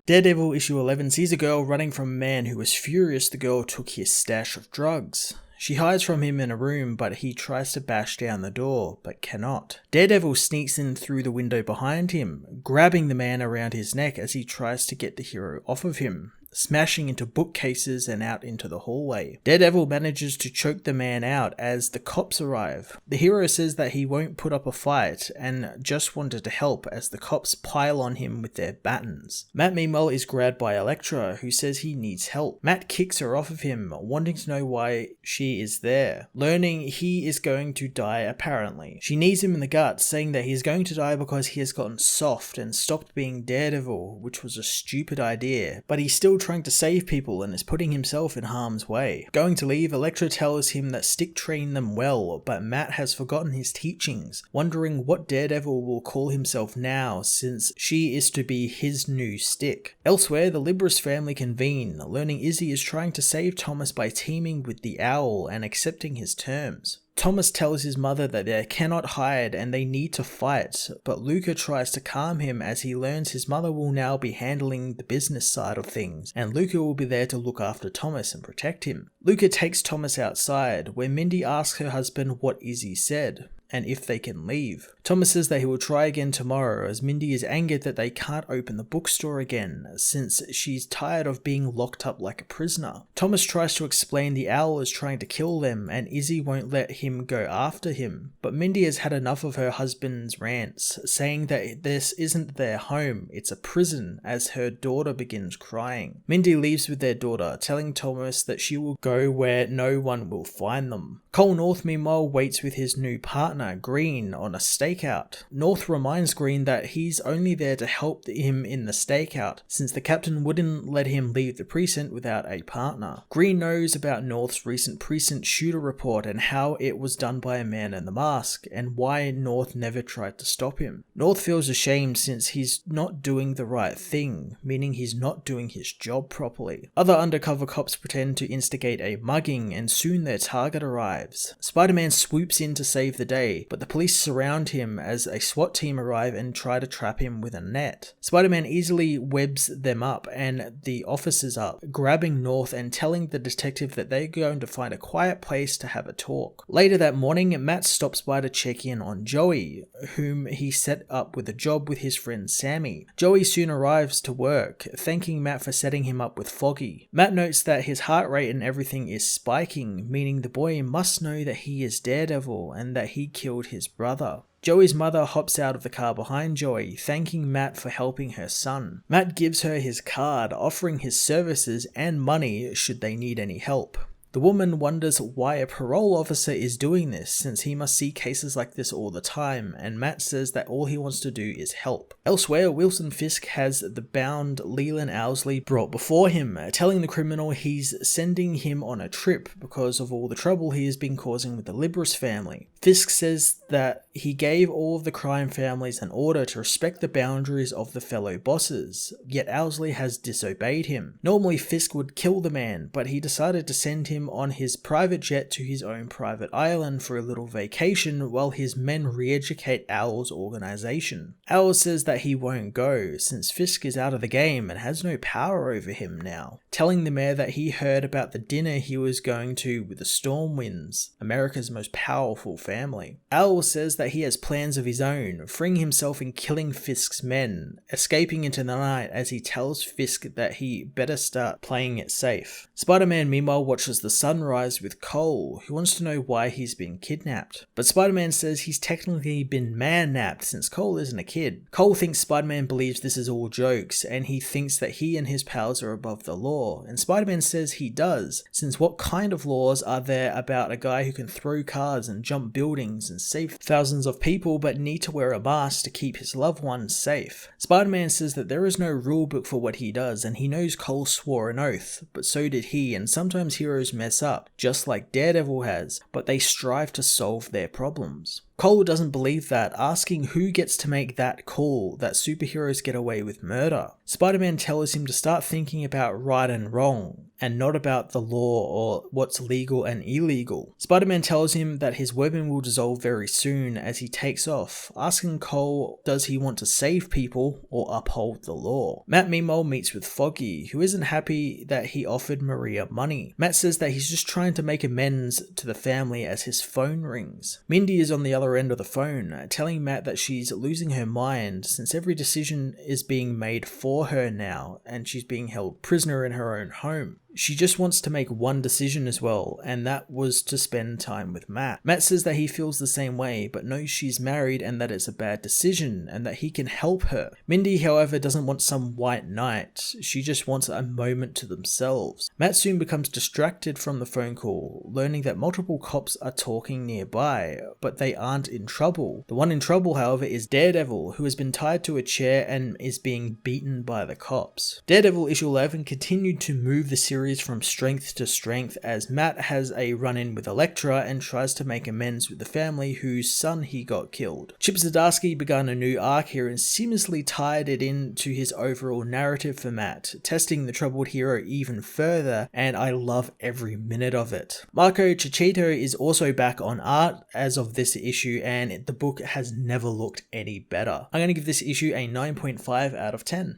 Daredevil issue 11 sees a girl running from a man who was furious the girl took his stash of drugs. She hides from him in a room, but he tries to bash down the door, but cannot. Daredevil sneaks in through the window behind him, grabbing the man around his neck as he tries to get the hero off of him, smashing into bookcases and out into the hallway. Daredevil manages to choke the man out as the cops arrive. The hero says that he won't put up a fight and just wanted to help as the cops pile on him with their batons. Matt meanwhile is grabbed by Elektra, who says he needs help. Matt kicks her off of him, wanting to know why she is there, learning he is going to die apparently. She knees him in the gut, saying that he is going to die because he has gotten soft and stopped being Daredevil, which was a stupid idea, but he's still trying to save people and is putting himself in harm's way. Going to leave, Elektra tells him that Stick trained them well, but Matt has forgotten his teachings, wondering what Daredevil will call himself now since she is to be his new Stick. Elsewhere, the Libris family convene, learning Izzy is trying to save Thomas by teaming with the Owl and accepting his terms. Thomas tells his mother that they cannot hide and they need to fight, but Luca tries to calm him as he learns his mother will now be handling the business side of things, and Luca will be there to look after Thomas and protect him. Luca takes Thomas outside, where Mindy asks her husband what Izzy said, and if they can leave. Thomas says that he will try again tomorrow, as Mindy is angered that they can't open the bookstore again, since she's tired of being locked up like a prisoner. Thomas tries to explain the Owl is trying to kill them, and Izzy won't let him go after him, but Mindy has had enough of her husband's rants, saying that this isn't their home, it's a prison, as her daughter begins crying. Mindy leaves with their daughter, telling Thomas that she will go where no one will find them. Cole North meanwhile waits with his new partner, Green, on a stakeout. North reminds Green that he's only there to help him in the stakeout, since the captain wouldn't let him leave the precinct without a partner. Green knows about North's recent precinct shooter report and how it was done by a man in the mask, and why North never tried to stop him. North feels ashamed since he's not doing the right thing, meaning he's not doing his job properly. Other undercover cops pretend to instigate a mugging, and soon their target arrives. Spider-Man swoops in to save the day, but the police surround him as a SWAT team arrive and try to trap him with a net. Spider-Man easily webs them up and the officers up, grabbing North and telling the detective that they're going to find a quiet place to have a talk. Later that morning, Matt stops by to check in on Joey, whom he set up with a job with his friend Sammy. Joey soon arrives to work, thanking Matt for setting him up with Foggy. Matt notes that his heart rate and everything is spiking, meaning the boy must know that he is Daredevil and that he killed his brother. Joey's mother hops out of the car behind Joey, thanking Matt for helping her son. Matt gives her his card, offering his services and money should they need any help. The woman wonders why a parole officer is doing this, since he must see cases like this all the time, and Matt says that all he wants to do is help. Elsewhere, Wilson Fisk has the bound Leland Owlsley brought before him, telling the criminal he's sending him on a trip because of all the trouble he has been causing with the Libris family. Fisk says that he gave all of the crime families an order to respect the boundaries of the fellow bosses, yet Owlsley has disobeyed him. Normally Fisk would kill the man, but he decided to send him on his private jet to his own private island for a little vacation while his men re-educate Owl's organization. Owl says that he won't go, since Fisk is out of the game and has no power over him now, telling the mayor that he heard about the dinner he was going to with the Stormwinds, America's most powerful family. Owl says that he has plans of his own, freeing himself and killing Fisk's men, escaping into the night as he tells Fisk that he better start playing it safe. Spider-Man meanwhile watches the sunrise with Cole, who wants to know why he's been kidnapped. But Spider-Man says he's technically been man-napped since Cole isn't a kid. Cole thinks Spider-Man believes this is all jokes, and he thinks that he and his pals are above the law, and Spider-Man says he does, since what kind of laws are there about a guy who can throw cars and jump buildings and save thousands of people but need to wear a mask to keep his loved ones safe? Spider-Man says that there is no rule book for what he does, and he knows Cole swore an oath, but so did he, and sometimes heroes mess up, just like Daredevil has, but they strive to solve their problems. Cole doesn't believe that, asking who gets to make that call that superheroes get away with murder. Spider-Man tells him to start thinking about right and wrong, and not about the law or what's legal and illegal. Spider-Man tells him that his weapon will dissolve very soon as he takes off, asking Cole does he want to save people or uphold the law. Matt meanwhile meets with Foggy, who isn't happy that he offered Maria money. Matt says that he's just trying to make amends to the family as his phone rings. Mindy is on the other end of the phone, telling Matt that she's losing her mind since every decision is being made for her now and she's being held prisoner in her own home. She just wants to make one decision as well, and that was to spend time with Matt. Matt says that he feels the same way, but knows she's married and that it's a bad decision, and that he can help her. Mindy, however, doesn't want some white knight. She just wants a moment to themselves. Matt soon becomes distracted from the phone call, learning that multiple cops are talking nearby, but they aren't in trouble. The one in trouble, however, is Daredevil, who has been tied to a chair and is being beaten by the cops. Daredevil issue 11 continued to move the series from strength to strength as Matt has a run-in with Elektra and tries to make amends with the family whose son he got killed. Chip Zdarsky began a new arc here and seamlessly tied it into his overall narrative for Matt, testing the troubled hero even further, and I love every minute of it. Marco Checchetto is also back on art as of this issue, and the book has never looked any better. I'm going to give this issue a 9.5 out of 10.